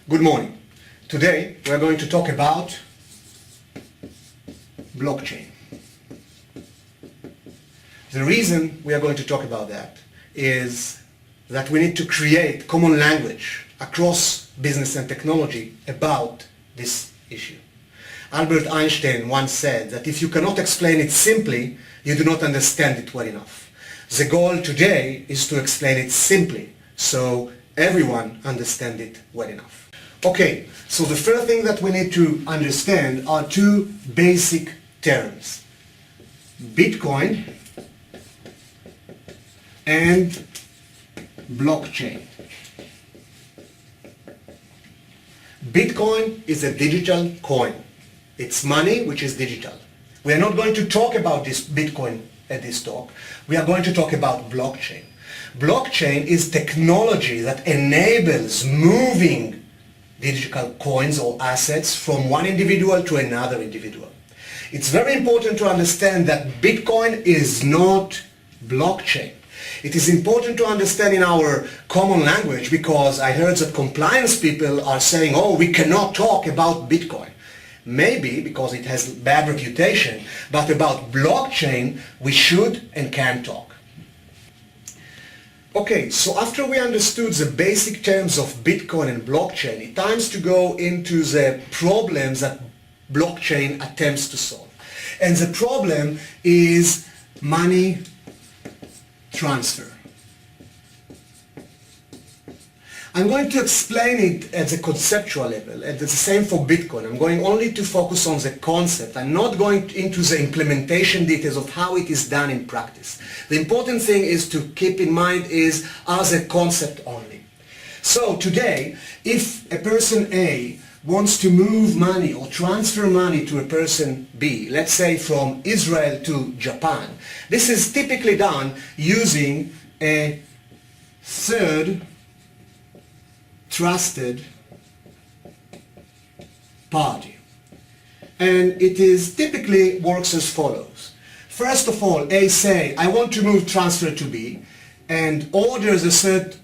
Good morning. Today we are going to talk about blockchain. The reason we are going to talk about that is that we need to create common language across business and technology about this issue. Albert Einstein once said that if you cannot explain it simply, you do not understand it well enough. The goal today is to explain it simply so everyone understands it well enough. Okay, so the first thing that we need to understand are two basic terms: Bitcoin and blockchain. Bitcoin is a digital coin. It's money which is digital. We are not going to talk about this Bitcoin at this talk. We are going to talk about blockchain. Blockchain is technology that enables moving digital coins or assets from one individual to another individual. It's very important to understand that Bitcoin is not blockchain. It is important to understand in our common language, because I heard that compliance people are saying, oh, we cannot talk about Bitcoin. Maybe because it has bad reputation, but about blockchain we should and can talk. Okay, so after we understood the basic terms of Bitcoin and blockchain, it's time to go into the problems that blockchain attempts to solve. And the problem is money transfer. I'm going to explain it at the conceptual level, and it's the same for Bitcoin. I'm going only to focus on the concept. I'm not going into the implementation details of how it is done in practice. The important thing is to keep in mind is as a concept only. So today, if a person A wants to move money or transfer money to a person B, let's say from Israel to Japan, this is typically done using a third trusted party. And it is typically works as follows. First of all, A say, I want to move transfer to B, and orders a third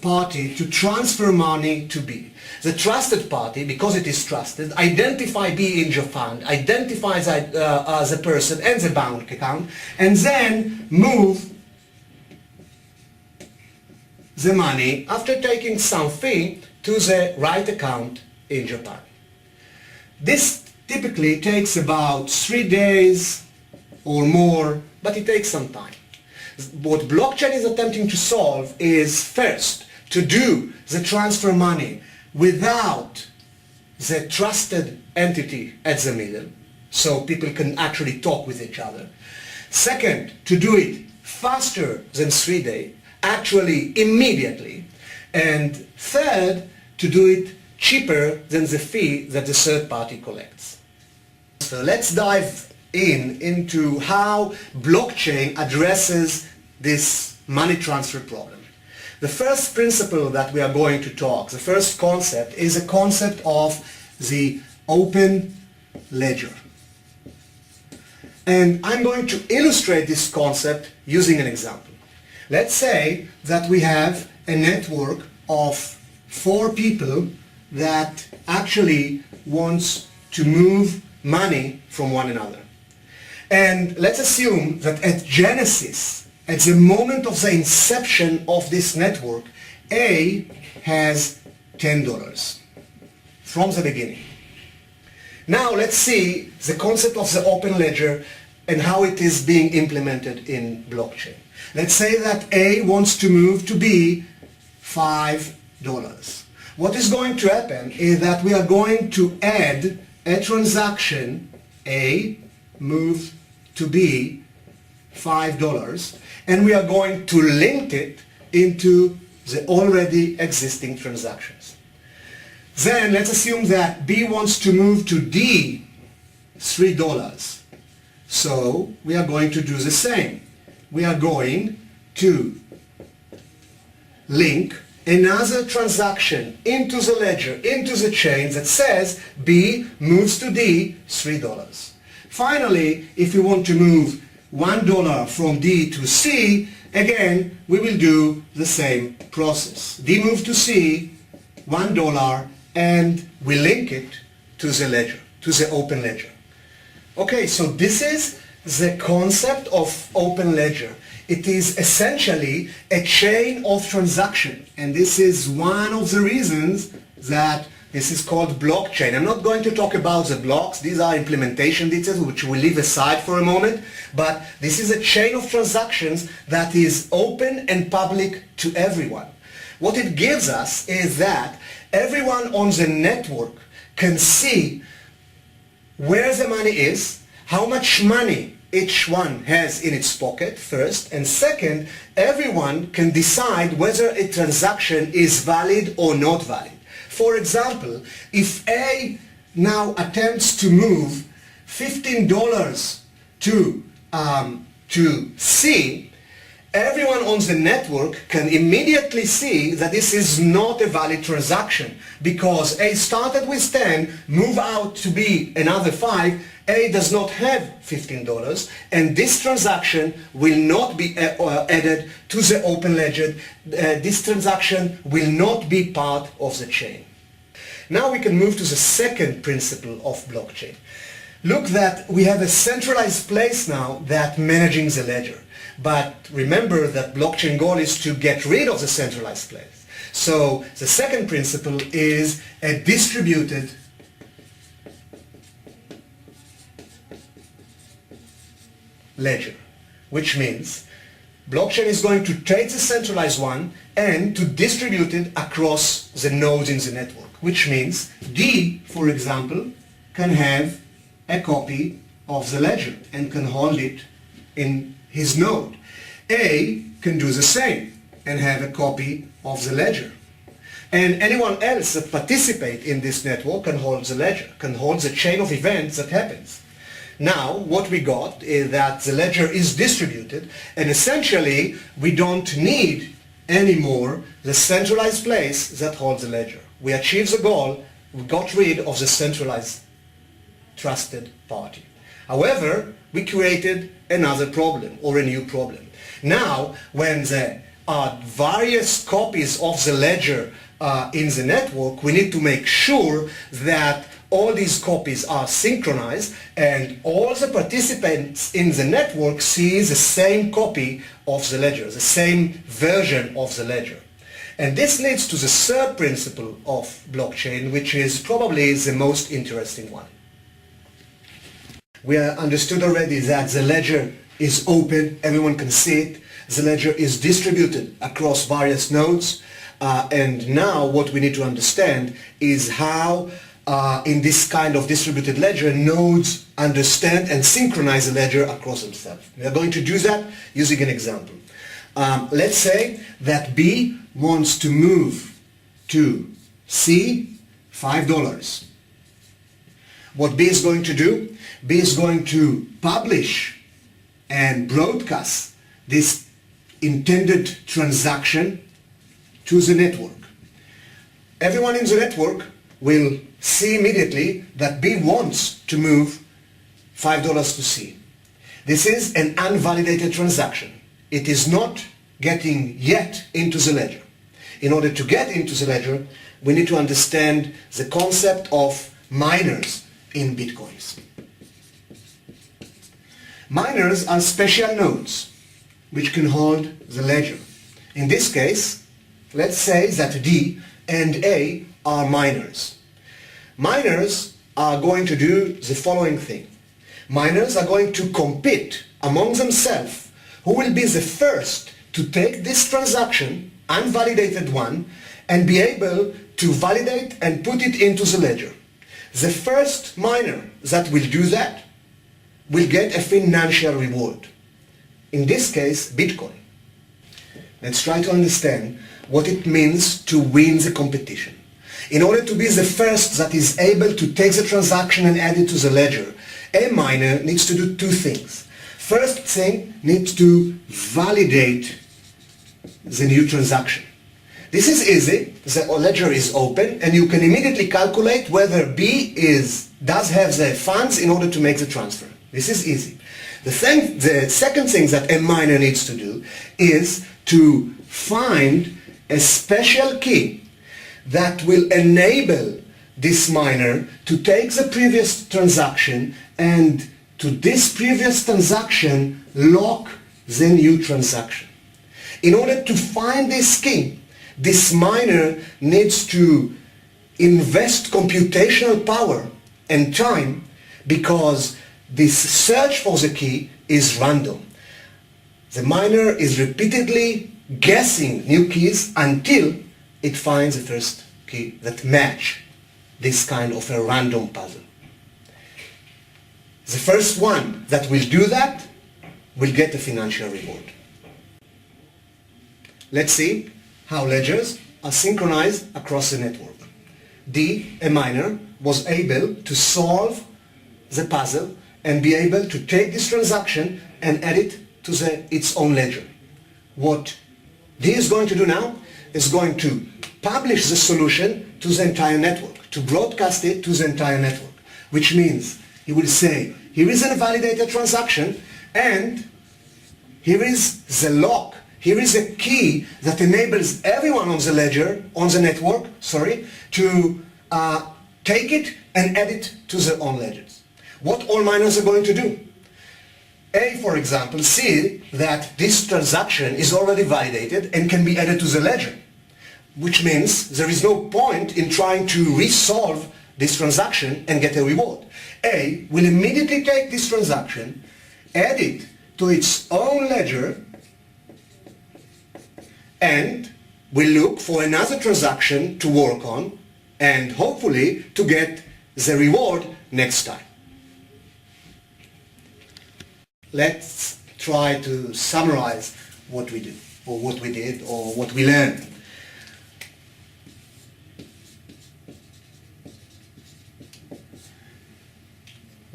party to transfer money to B. The trusted party, because it is trusted, identify B in Japan, identifies the person and the bank account, and then move the money after taking some fee to the right account in Japan. This typically takes about 3 days or more, but it takes some time. What blockchain is attempting to solve is first to do the transfer money without the trusted entity at the middle, so people can actually talk with each other. Second, to do it faster than 3 days, actually immediately. And third, to do it cheaper than the fee that the third party collects. So let's dive into how blockchain addresses this money transfer problem. The first principle that we are going to talk, the first concept, is a concept of the open ledger. And I'm going to illustrate this concept using an example. Let's say that we have a network of 4 people that actually wants to move money from one another. And let's assume that at Genesis, at the moment of the inception of this network, A has $10 from the beginning. Now let's see the concept of the open ledger and how it is being implemented in blockchain. Let's say that A wants to move to B $5. What is going to happen is that we are going to add a transaction, A moves to B $5, and we are going to link it into the already existing transactions. Then let's assume that B wants to move to D $3. So we are going to do the same. We are going to link another transaction into the ledger, into the chain that says B moves to D $3. Finally, if we want to move $1 from D to C, again, we will do the same process. D moves to C, $1 and we link it to the ledger, to the open ledger. Okay, so this is the concept of open ledger. It is essentially a chain of transaction, and this is one of the reasons that this is called blockchain. I'm not going to talk about the blocks. These are implementation details which we'll leave aside for a moment, but this is a chain of transactions that is open and public to everyone. What it gives us is that everyone on the network can see where the money is, how much money each one has in its pocket, first, and second, everyone can decide whether a transaction is valid or not valid. For example, if A now attempts to move $15 to C, everyone on the network can immediately see that this is not a valid transaction because A started with 10, move out to B another 5, A does not have $15, and this transaction will not be added to the open ledger. This transaction will not be part of the chain. Now we can move to the second principle of blockchain. Look that we have a centralized place now that managing the ledger. But remember that blockchain goal is to get rid of the centralized place. So the second principle is a distributed ledger, which means blockchain is going to take the centralized one and to distribute it across the nodes in the network, which means D, for example, can have a copy of the ledger and can hold it in his node. A can do the same and have a copy of the ledger. And anyone else that participate in this network can hold the ledger, can hold the chain of events that happens. Now, what we got is that the ledger is distributed, and essentially we don't need anymore the centralized place that holds the ledger. We achieved the goal, we got rid of the centralized trusted party. However, we created another problem or a new problem. Now, when there are various copies of the ledger in the network, we need to make sure that all these copies are synchronized and all the participants in the network see the same copy of the ledger, the same version of the ledger. And this leads to the third principle of blockchain, which is probably the most interesting one. We understood already that the ledger is open, everyone can see it. The ledger is distributed across various nodes. And now what we need to understand is how in this kind of distributed ledger, nodes understand and synchronize the ledger across themselves. We are going to do that using an example. Let's say that B wants to move to C $5. What B is going to do? B is going to publish and broadcast this intended transaction to the network. Everyone in the network will see immediately that B wants to move $5 to C. This is an unvalidated transaction. It is not getting yet into the ledger. In order to get into the ledger, we need to understand the concept of miners in Bitcoins. Miners are special nodes which can hold the ledger. In this case, let's say that D and A are miners. Miners are going to do the following thing. Miners are going to compete among themselves who will be the first to take this transaction, unvalidated one, and be able to validate and put it into the ledger. The first miner that will do that will get a financial reward. In this case, Bitcoin. Let's try to understand what it means to win the competition. In order to be the first that is able to take the transaction and add it to the ledger, a miner needs to do two things. First thing, needs to validate the new transaction. This is easy. The ledger is open and you can immediately calculate whether B does have the funds in order to make the transfer. This is easy. The second thing that a miner needs to do is to find a special key that will enable this miner to take the previous transaction and to this previous transaction lock the new transaction. In order to find this key, this miner needs to invest computational power and time because this search for the key is random. The miner is repeatedly guessing new keys until it finds the first key that match this kind of a random puzzle. The first one that will do that will get a financial reward. Let's see how ledgers are synchronized across the network. D, a miner, was able to solve the puzzle and be able to take this transaction and add it to its own ledger. What D is going to do now is going to publish the solution to the entire network, to broadcast it to the entire network, which means he will say, here is a validated transaction and here is the lock, here is a key that enables everyone on the ledger, on the network, to take it and add it to their own ledgers. What all miners are going to do? A, for example, see that this transaction is already validated and can be added to the ledger, which means there is no point in trying to resolve this transaction and get a reward. A will immediately take this transaction, add it to its own ledger, and will look for another transaction to work on and hopefully to get the reward next time. Let's try to summarize what we do, or what we did, or what we learned.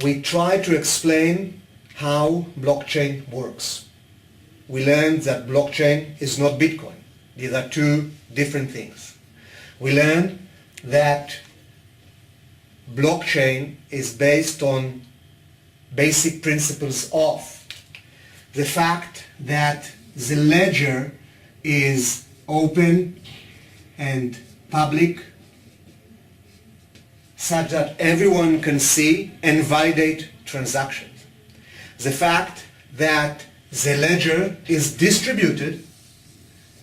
We tried to explain how blockchain works. We learned that blockchain is not Bitcoin. These are two different things. We learned that blockchain is based on basic principles of the fact that the ledger is open and public, such that everyone can see and validate transactions. The fact that the ledger is distributed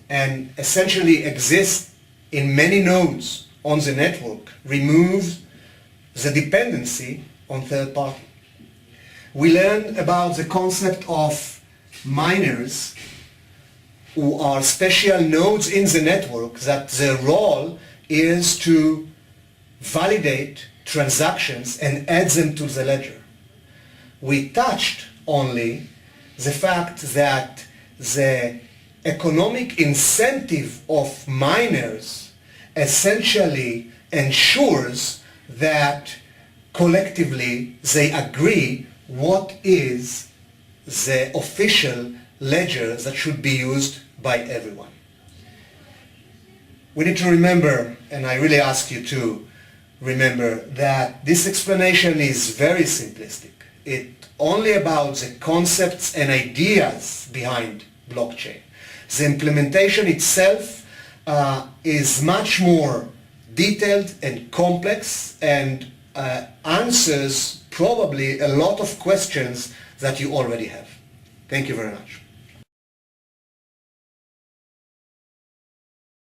and essentially exists in many nodes on the network removes the dependency on third party. We learned about the concept of miners who are special nodes in the network, that their role is to validate transactions and add them to the ledger. We touched only the fact that the economic incentive of miners essentially ensures that collectively they agree what is the official ledger that should be used by everyone. We need to remember, and I really ask you to remember, that this explanation is very simplistic. It's only about the concepts and ideas behind blockchain. The implementation itself is much more detailed and complex and answers probably a lot of questions that you already have. Thank you very much.